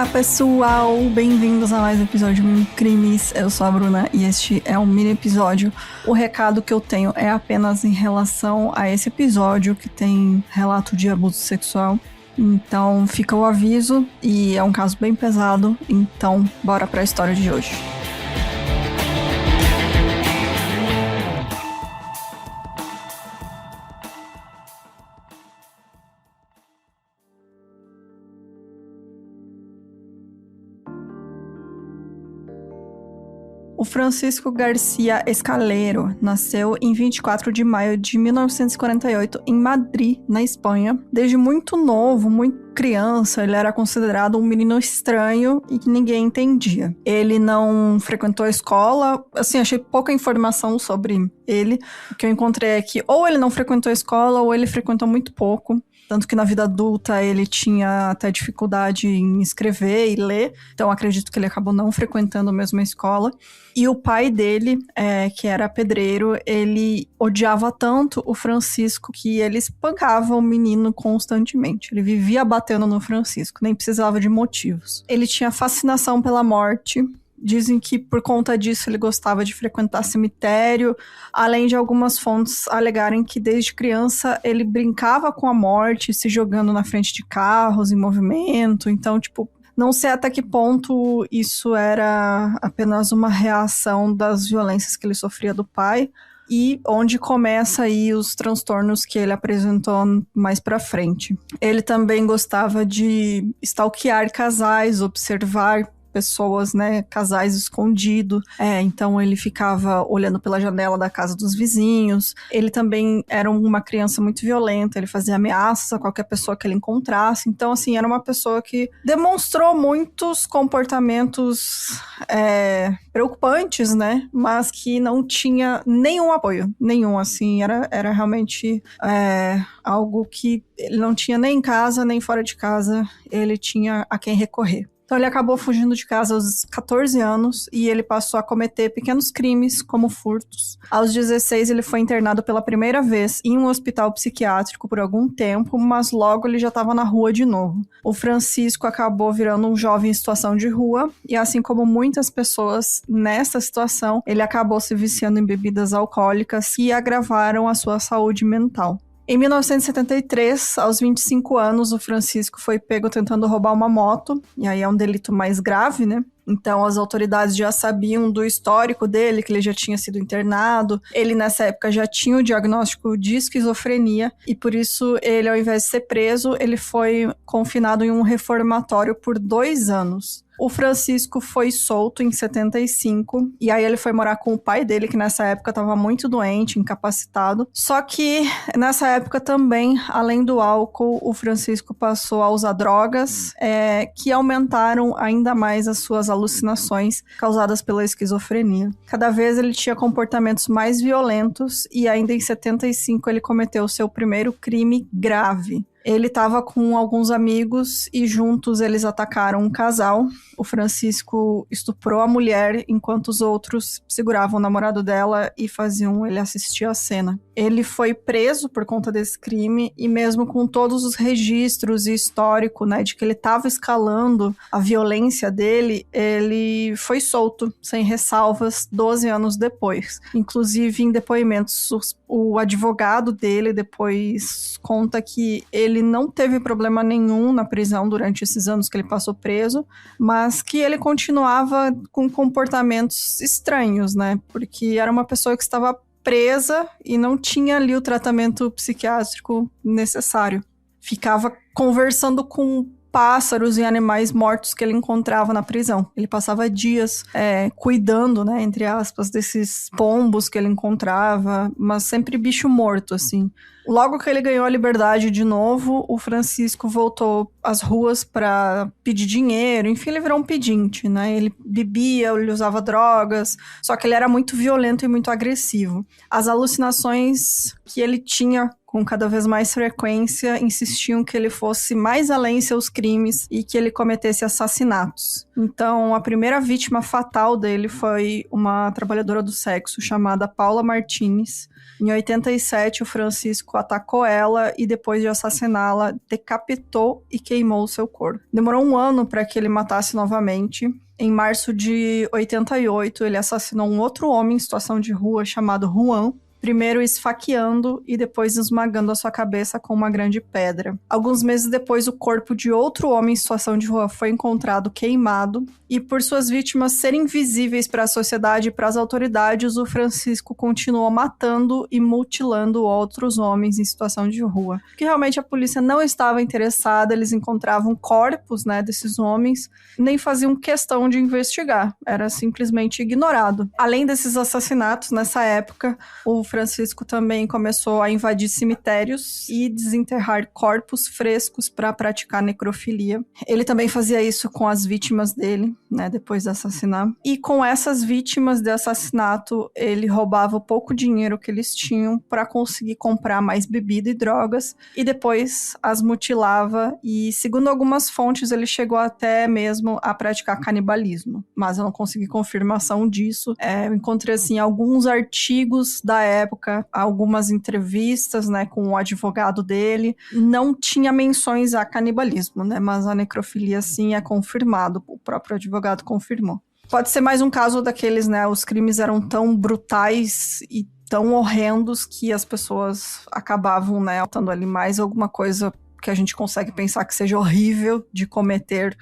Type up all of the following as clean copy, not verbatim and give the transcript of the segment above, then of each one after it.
Olá pessoal, bem-vindos a mais um episódio de Crimes. Eu sou a Bruna e este é um mini episódio. O recado que eu tenho é apenas em relação a esse episódio que tem relato de abuso sexual. Então fica o aviso e é um caso bem pesado, então bora pra história de hoje. O Francisco Garcia Escalero nasceu em 24 de maio de 1948 em Madrid, na Espanha. Desde muito novo, muito criança, ele era considerado um menino estranho e que ninguém entendia. Ele não frequentou a escola, assim, achei pouca informação sobre ele. O que eu encontrei é que ou ele não frequentou a escola ou ele frequentou muito pouco. Tanto que na vida adulta ele tinha até dificuldade em escrever e ler. Então acredito que ele acabou não frequentando a mesma escola. E o pai dele, que era pedreiro, ele odiava tanto o Francisco que ele espancava o menino constantemente. Ele vivia batendo no Francisco, nem precisava de motivos. Ele tinha fascinação pela morte. Dizem que por conta disso ele gostava de frequentar cemitério, além de algumas fontes alegarem que desde criança ele brincava com a morte, se jogando na frente de carros em movimento. Então, não sei até que ponto isso era apenas uma reação das violências que ele sofria do pai e onde começa aí os transtornos que ele apresentou mais pra frente. Ele também gostava de stalkear casais, observar pessoas, casais escondidos. Então ele ficava olhando pela janela da casa dos vizinhos. Ele também era uma criança muito violenta, ele fazia ameaças a qualquer pessoa que ele encontrasse. Então, assim, era uma pessoa que demonstrou muitos comportamentos preocupantes, mas que não tinha nenhum apoio, assim, era realmente algo que ele não tinha nem em casa, nem fora de casa, ele tinha a quem recorrer. Então ele acabou fugindo de casa aos 14 anos e ele passou a cometer pequenos crimes, como furtos. Aos 16 ele foi internado pela primeira vez em um hospital psiquiátrico por algum tempo, mas logo ele já estava na rua de novo. O Francisco acabou virando um jovem em situação de rua e, assim como muitas pessoas nessa situação, ele acabou se viciando em bebidas alcoólicas que agravaram a sua saúde mental. Em 1973, aos 25 anos, o Francisco foi pego tentando roubar uma moto, e aí é um delito mais grave, Então, as autoridades já sabiam do histórico dele, que ele já tinha sido internado. Ele, nessa época, já tinha o diagnóstico de esquizofrenia, e por isso, ele, ao invés de ser preso, ele foi confinado em um reformatório por 2 anos. O Francisco foi solto em 75, e aí ele foi morar com o pai dele, que nessa época estava muito doente, incapacitado. Só que nessa época também, além do álcool, o Francisco passou a usar drogas, que aumentaram ainda mais as suas alucinações causadas pela esquizofrenia. Cada vez ele tinha comportamentos mais violentos, e ainda em 75 ele cometeu o seu primeiro crime grave. Ele estava com alguns amigos e juntos eles atacaram um casal. O Francisco estuprou a mulher enquanto os outros seguravam o namorado dela e faziam ele assistir a cena. Ele foi preso por conta desse crime e mesmo com todos os registros e histórico, de que ele estava escalando a violência dele, ele foi solto, sem ressalvas, 12 anos depois. Inclusive, em depoimentos, o advogado dele depois conta que ele não teve problema nenhum na prisão durante esses anos que ele passou preso, mas que ele continuava com comportamentos estranhos, Porque era uma pessoa que estava presa e não tinha ali o tratamento psiquiátrico necessário. Ficava conversando com pássaros e animais mortos que ele encontrava na prisão. Ele passava dias cuidando, entre aspas, desses pombos que ele encontrava, mas sempre bicho morto, assim. Logo que ele ganhou a liberdade de novo, o Francisco voltou às ruas para pedir dinheiro, enfim, ele virou um pedinte, Ele bebia, ele usava drogas, só que ele era muito violento e muito agressivo. As alucinações que ele tinha com cada vez mais frequência, insistiam que ele fosse mais além em seus crimes e que ele cometesse assassinatos. Então, a primeira vítima fatal dele foi uma trabalhadora do sexo chamada Paula Martinez. Em 87, o Francisco atacou ela e, depois de assassiná-la, decapitou e queimou o seu corpo. Demorou um ano para que ele matasse novamente. Em março de 88, ele assassinou um outro homem em situação de rua chamado Juan, primeiro esfaqueando e depois esmagando a sua cabeça com uma grande pedra. Alguns meses depois, o corpo de outro homem em situação de rua foi encontrado queimado, e por suas vítimas serem visíveis para a sociedade e para as autoridades, o Francisco continuou matando e mutilando outros homens em situação de rua. Porque realmente a polícia não estava interessada, eles encontravam corpos, né, desses homens, nem faziam questão de investigar, era simplesmente ignorado. Além desses assassinatos, nessa época, o Francisco também começou a invadir cemitérios e desenterrar corpos frescos para praticar necrofilia. Ele também fazia isso com as vítimas dele, né, depois de assassinar. E com essas vítimas de assassinato, ele roubava o pouco dinheiro que eles tinham para conseguir comprar mais bebida e drogas, e depois as mutilava, e segundo algumas fontes, ele chegou até mesmo a praticar canibalismo, mas eu não consegui confirmação disso. Eu encontrei, assim, alguns artigos da época, algumas entrevistas, né, com o advogado dele, não tinha menções a canibalismo, né, mas a necrofilia, sim, é confirmado, o próprio advogado confirmou. Pode ser mais um caso daqueles, né, os crimes eram tão brutais e tão horrendos que as pessoas acabavam, né, matando ali mais alguma coisa que a gente consegue pensar que seja horrível de cometer,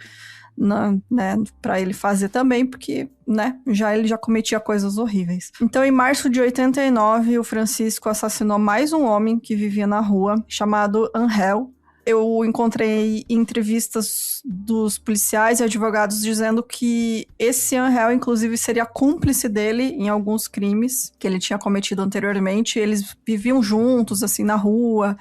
né, para ele fazer também, porque, né, ele já cometia coisas horríveis. Então, em março de 89, o Francisco assassinou mais um homem que vivia na rua, chamado Angel. Eu encontrei entrevistas dos policiais e advogados dizendo que esse Angel, inclusive, seria cúmplice dele em alguns crimes que ele tinha cometido anteriormente. Eles viviam juntos, assim, na rua,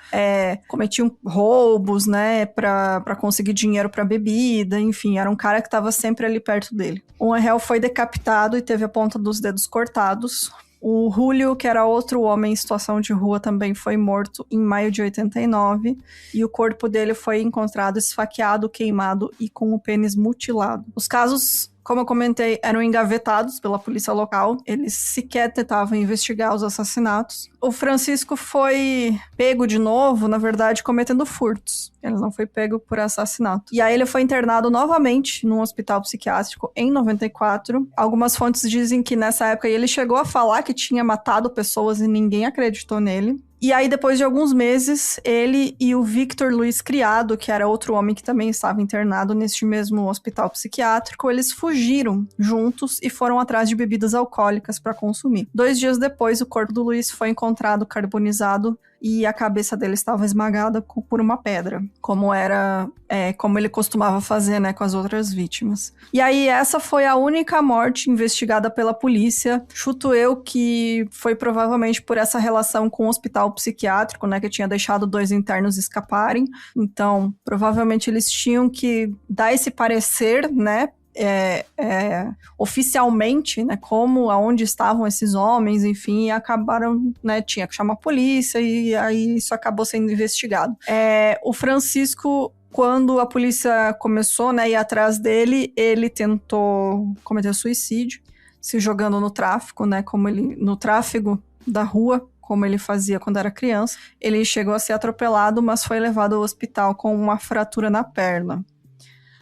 cometiam roubos, né, pra conseguir dinheiro pra bebida, enfim, era um cara que estava sempre ali perto dele. O Angel foi decapitado e teve a ponta dos dedos cortados. O Julio, que era outro homem em situação de rua, também foi morto em maio de 89, e o corpo dele foi encontrado esfaqueado, queimado e com o pênis mutilado. Os casos, como eu comentei, eram engavetados pela polícia local. Eles sequer tentavam investigar os assassinatos. O Francisco foi pego de novo, na verdade, cometendo furtos. Ele não foi pego por assassinato. E aí ele foi internado novamente num hospital psiquiátrico em 94. Algumas fontes dizem que nessa época ele chegou a falar que tinha matado pessoas e ninguém acreditou nele. E aí, depois de alguns meses, ele e o Victor Luiz Criado, que era outro homem que também estava internado neste mesmo hospital psiquiátrico, eles fugiram juntos e foram atrás de bebidas alcoólicas para consumir. 2 dias depois, o corpo do Luiz foi encontrado carbonizado e a cabeça dele estava esmagada por uma pedra, como ele costumava fazer, né, com as outras vítimas. E aí, essa foi a única morte investigada pela polícia. Chuto eu que foi provavelmente por essa relação com o hospital psiquiátrico, né, que tinha deixado 2 internos escaparem. Então, provavelmente eles tinham que dar esse parecer, né, oficialmente, né, aonde estavam esses homens, enfim, e acabaram, né, tinha que chamar a polícia, e aí isso acabou sendo investigado. O Francisco, quando a polícia começou, né, a ir atrás dele, ele tentou cometer suicídio, se jogando no tráfico, né, no tráfego da rua, como ele fazia quando era criança. Ele chegou a ser atropelado, mas foi levado ao hospital com uma fratura na perna.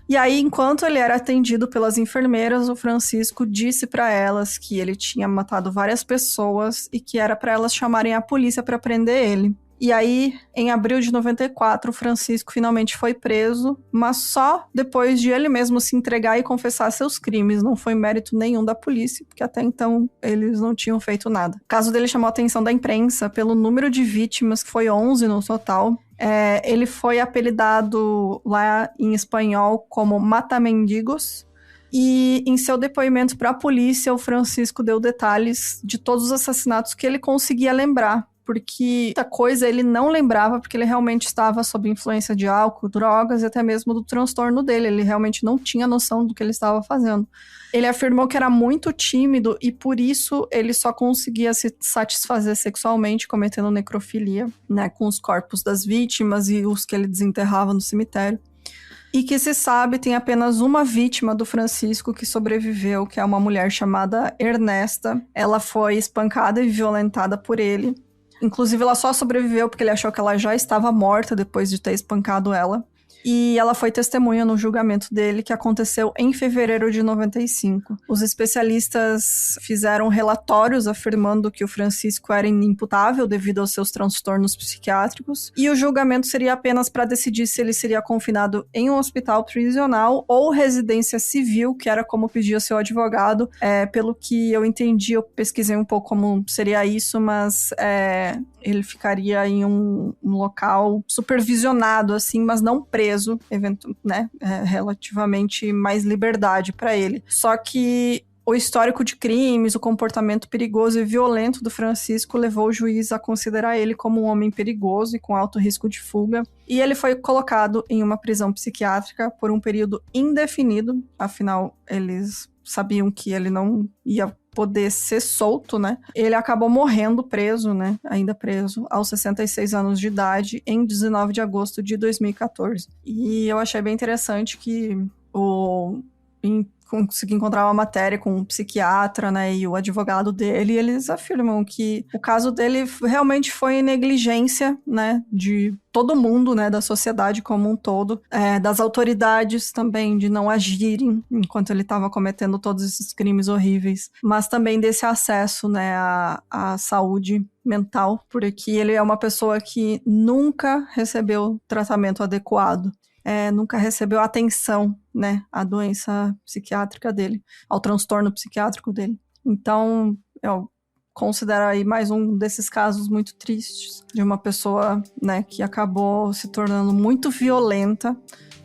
E aí, enquanto ele era atendido pelas enfermeiras, o Francisco disse para elas que ele tinha matado várias pessoas e que era para elas chamarem a polícia para prender ele. E aí, em abril de 94, o Francisco finalmente foi preso, mas só depois de ele mesmo se entregar e confessar seus crimes. Não foi mérito nenhum da polícia, porque até então eles não tinham feito nada. O caso dele chamou a atenção da imprensa pelo número de vítimas, que foi 11 no total. Ele foi apelidado lá em espanhol como Mata-Mendigos. E em seu depoimento para a polícia, o Francisco deu detalhes de todos os assassinatos que ele conseguia lembrar. porque muita coisa ele não lembrava, porque ele realmente estava sob influência de álcool, drogas e até mesmo do transtorno dele. Ele realmente não tinha noção do que ele estava fazendo. Ele afirmou que era muito tímido e por isso ele só conseguia se satisfazer sexualmente cometendo necrofilia, né, com os corpos das vítimas e os que ele desenterrava no cemitério. E que se sabe, tem apenas uma vítima do Francisco que sobreviveu, que é uma mulher chamada Ernesta. Ela foi espancada e violentada por ele. Inclusive, ela só sobreviveu porque ele achou que ela já estava morta depois de ter espancado ela. E ela foi testemunha no julgamento dele, que aconteceu em fevereiro de 95. Os especialistas fizeram relatórios afirmando que o Francisco era inimputável devido aos seus transtornos psiquiátricos, e o julgamento seria apenas para decidir se ele seria confinado em um hospital prisional ou residência civil, que era como pedia seu advogado. Pelo que eu entendi, eu pesquisei um pouco como seria isso, mas ele ficaria em um local supervisionado, assim, mas não preso, né? Relativamente mais liberdade para ele. Só que o histórico de crimes, o comportamento perigoso e violento do Francisco levou o juiz a considerar ele como um homem perigoso e com alto risco de fuga. E ele foi colocado em uma prisão psiquiátrica por um período indefinido. Afinal, eles sabiam que ele não ia poder ser solto, né? Ele acabou morrendo preso, né? Ainda preso, aos 66 anos de idade, em 19 de agosto de 2014. E eu achei bem interessante que consegui encontrar uma matéria com um psiquiatra, né, e o advogado dele, e eles afirmam que o caso dele realmente foi negligência, né, de todo mundo, né, da sociedade como um todo, das autoridades também de não agirem enquanto ele estava cometendo todos esses crimes horríveis, mas também desse acesso, né, à saúde mental, porque ele é uma pessoa que nunca recebeu tratamento adequado. Nunca recebeu atenção, né, à doença psiquiátrica dele, ao transtorno psiquiátrico dele. Então, eu considero aí mais um desses casos muito tristes de uma pessoa, né, que acabou se tornando muito violenta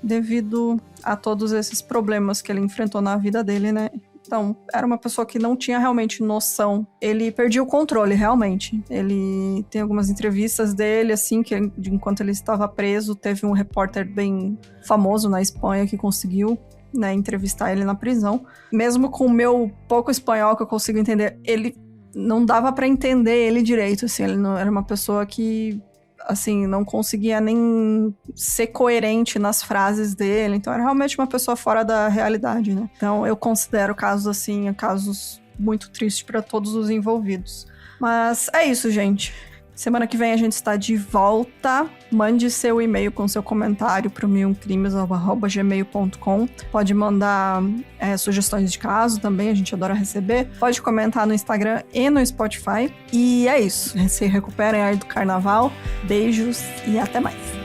devido a todos esses problemas que ele enfrentou na vida dele, né. Então, era uma pessoa que não tinha realmente noção. Ele perdia o controle, realmente. Ele tem algumas entrevistas dele, assim, que enquanto ele estava preso, teve um repórter bem famoso na Espanha que conseguiu, né, entrevistar ele na prisão. Mesmo com o meu pouco espanhol que eu consigo entender, ele não dava para entender ele direito, assim. Ele não era uma pessoa que, assim, não conseguia nem ser coerente nas frases dele. Então, era realmente uma pessoa fora da realidade, né? Então, eu considero casos assim, casos muito tristes para todos os envolvidos. Mas é isso, gente. Semana que vem a gente está de volta. Mande seu e-mail com seu comentário para o 1001crimes@gmail.com. Pode mandar sugestões de caso também, a gente adora receber. Pode comentar no Instagram e no Spotify. E é isso. Se recuperem aí do carnaval. Beijos e até mais.